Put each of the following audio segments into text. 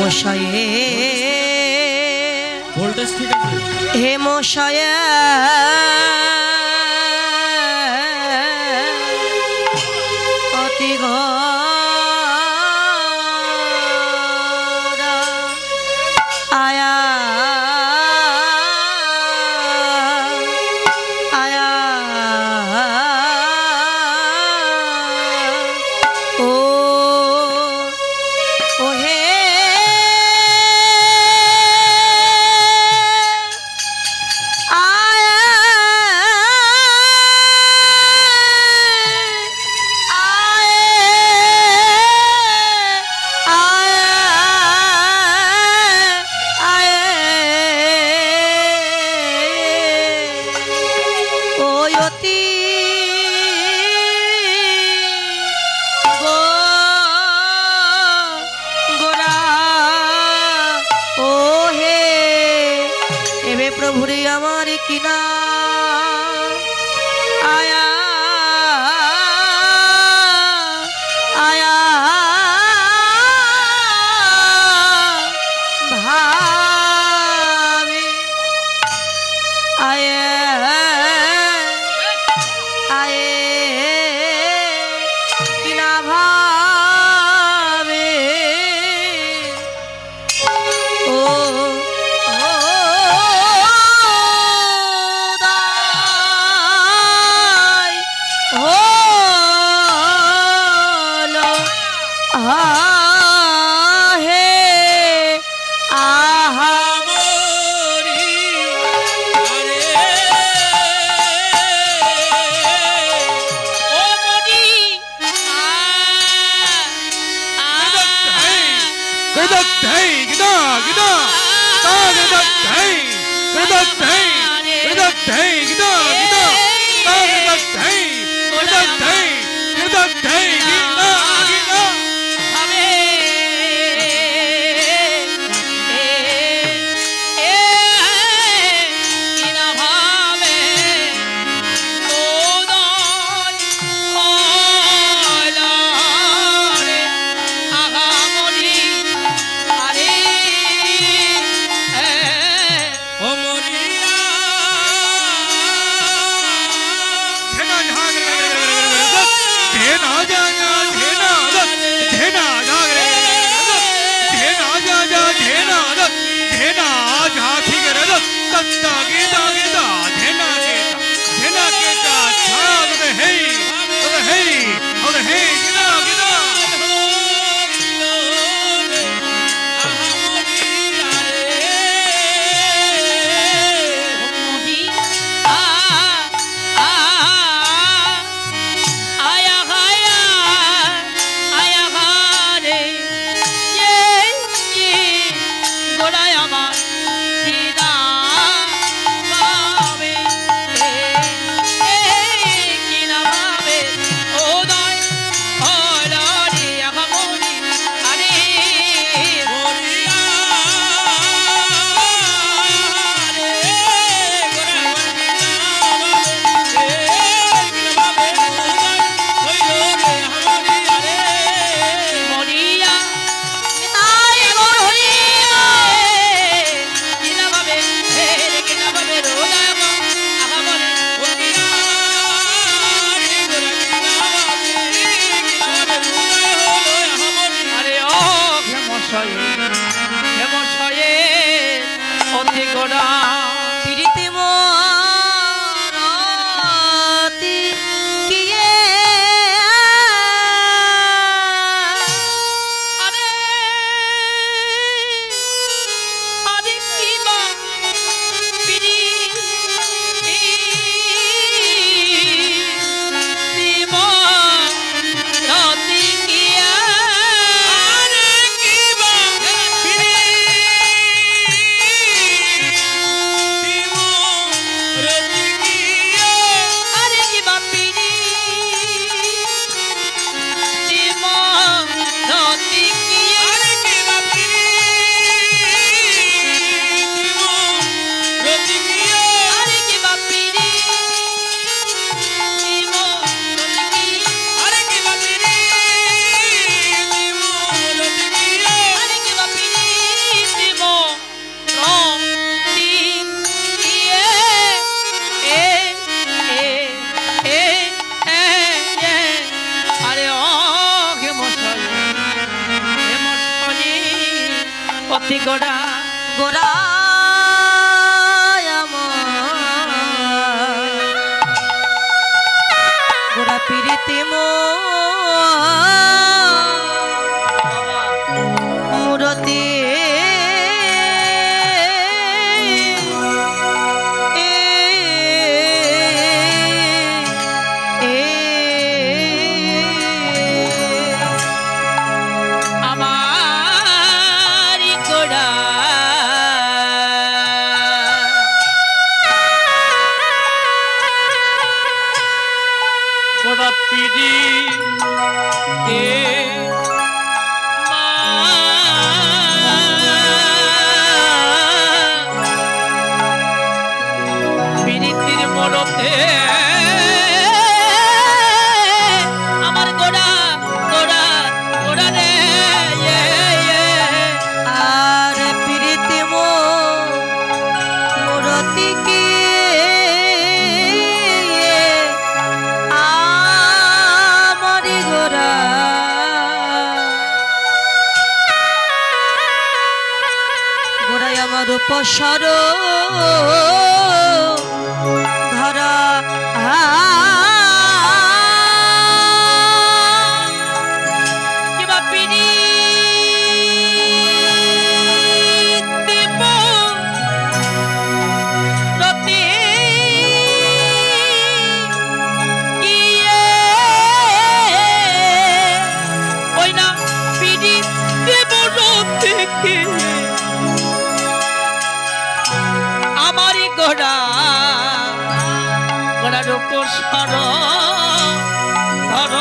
মশায়ে voltage ঠিক আছে হে মশায়ে অতি ঘোরা আয়া আয়া ও ও হে প্রভুরে আমার কিনা আয়া আয়া ভাবে আয়া আয়ে কিনা ভাবে ও না গোড়া গোরা আমার গোরা পিরিতি মুরতি আমার গোড়া গোড়া গোড়া রে আর পিরিতি মুরতি কি আমারি গোরা গোড়ায় আমার উপসর ধরা কিবা পিড়ি দিব রতি গিয়ে ওই না পিড়ি দিব রতি গিয়ে আমারই গোড়া গোড়ার উপর সর ধর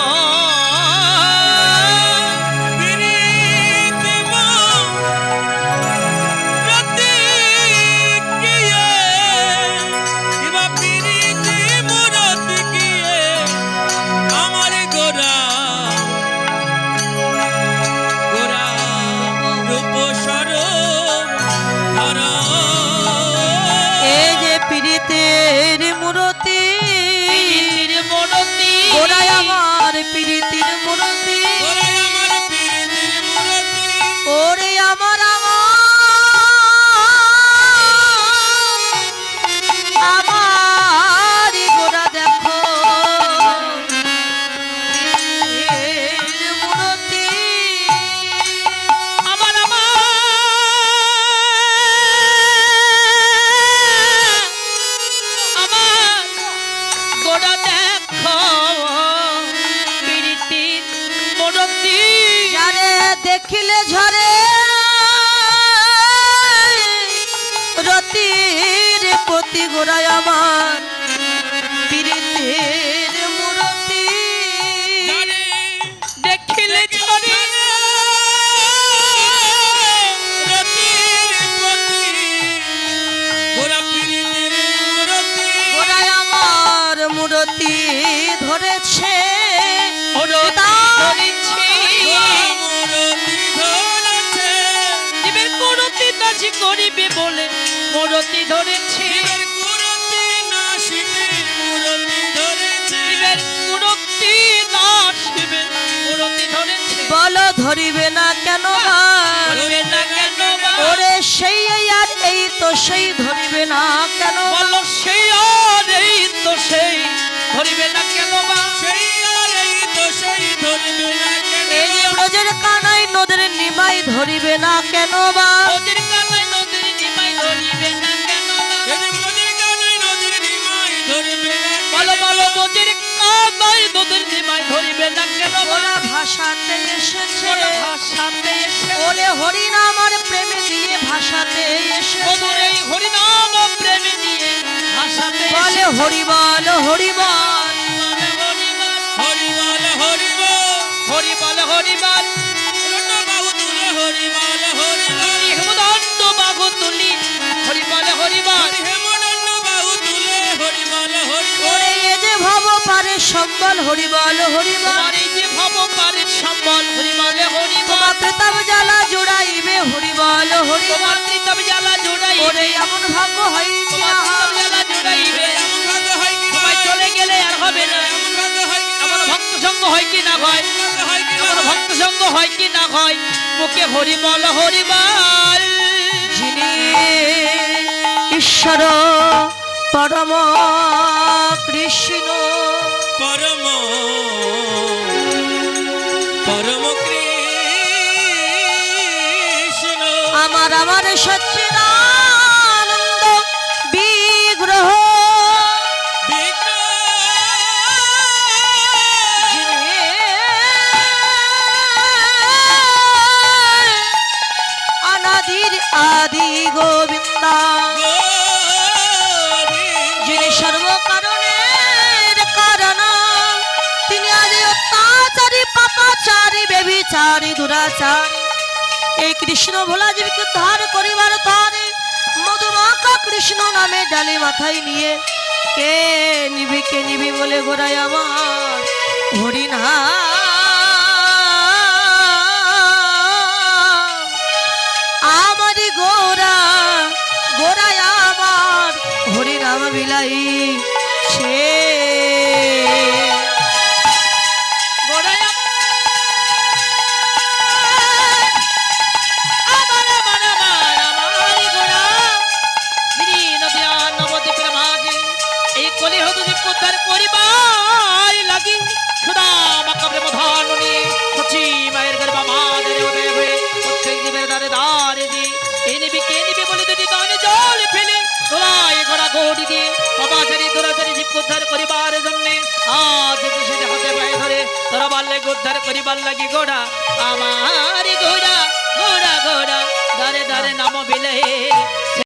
এই যে পিরিতের মুরতি গোড়ায় আমার পিরিতির মুরতি ওরে আমার আমার গোড়া দেখো মুরতি আমার গোড়া দেখো পিরিতির মোড়তি যারে দেখিলে ঝরে রতির প্রতি গোড়ায় আমার পিরিতের মুরতি দেখিলে ঝরে গোড়ায় আমার মুরতি ধরেছে জীবের কুরতি নাশি করিবে বলে মুরতি ধরেছে জীবের কুরতি নাশিবে মুরতি ধরেছে বল ধরিবে না কেন বা? ধরিবে না কেন বা? ওরে সেই আর এই তো সেই ধরিবে না কেন বা? বলো সেই আর এই তো সেই ধরিবে না কেন বা এই যে ব্রজের কানাই নদের নিমাই ধরিবে না কেন বা? ওদের কানাই নদীর নিমাই ধরিবে না কেন বা? বলো বলো ওদের কানাই নদীর নিমাই ধরিবে না কেন বা? ওরা ভাষাতে এসেছে ওরা ভাষাতে এসে ওরে হরিনাম আর প্রেমে দিয়ে ভাষাতে এসেছে ওদের এই হরিনাম ও প্রেমে নিয়ে ভাষাতে বলে এসেছে। হরি বল হরি বল হরি বল হরি বল হেমদণ্ড বাহু তুলি হরি বল হরি বল ওরে এ যে ভব পারে সম্বল হরি বল হরি বল তোমার এই যে ভব পারের সম্বল হরি বল হরি বল তোমার প্রতাপ জ্বালা জোড়াইবে হরি বল হরি তোমার বল প্রীতম জ্বালা জোড়াই ওরে এমন ভাগ্য হয় কি তোমার না প্রীতম জ্বালা জোড়াইবে সবাই চলে গেলে আর হবে না এমন ভক্ত সঙ্গ হয় কি না হয় এমন ভক্ত সঙ্গ হয় কি না হয় মুখে হরিবল হরিবল যিনি ঈশ্বর পরম কৃষ্ণ পরম পরম কৃষ্ণ আমার সচ্চিদানন্দ বিগ্রহ যিনি অনাদির আদি গোবিন্দা যিনি সর্বকারণের কারণ তিনি আদি অত্যাচারী পাপাচারী বেবিচারী দুরাচারী এই কৃষ্ণ ভোলা জীবকে উদ্ধার করিবার তরে মধুমাখা কৃষ্ণ নামে ডালি মাথায় নিয়ে কে নিবি বলে গোড়ায় আমার হরিণা আমারি গোড়ায় আমার হরিনাম বিলাই সে গোড়ায় আমার আমারি গোড়া যিনি নদিয়া নবদ্বীপের মাঝে এই কলিহত জীবকে উদ্ধার করিবার লাগি সুদামা কবরে প্রধান নিয়ে সচি মায়ের গর্ভা মাদের উদয় হয়ে প্রত্যেক জীবের দ্বারে দ্বারে দিয়ে কে নিবি বলে দুটি কানে জল ফেলে দোলাই ঘোড়া গড়ি দিয়ে অবাচারী দুরাচারী জীবকে উদ্ধার করিবার জন্য আজ দেশে হাতে পায়ে ধরে তোরা বাল্যে উদ্ধার করিবার লাগি ঘোড়া আমার ঘোড়া ঘোড়া ঘোড়া দারে দারে নাম বিলে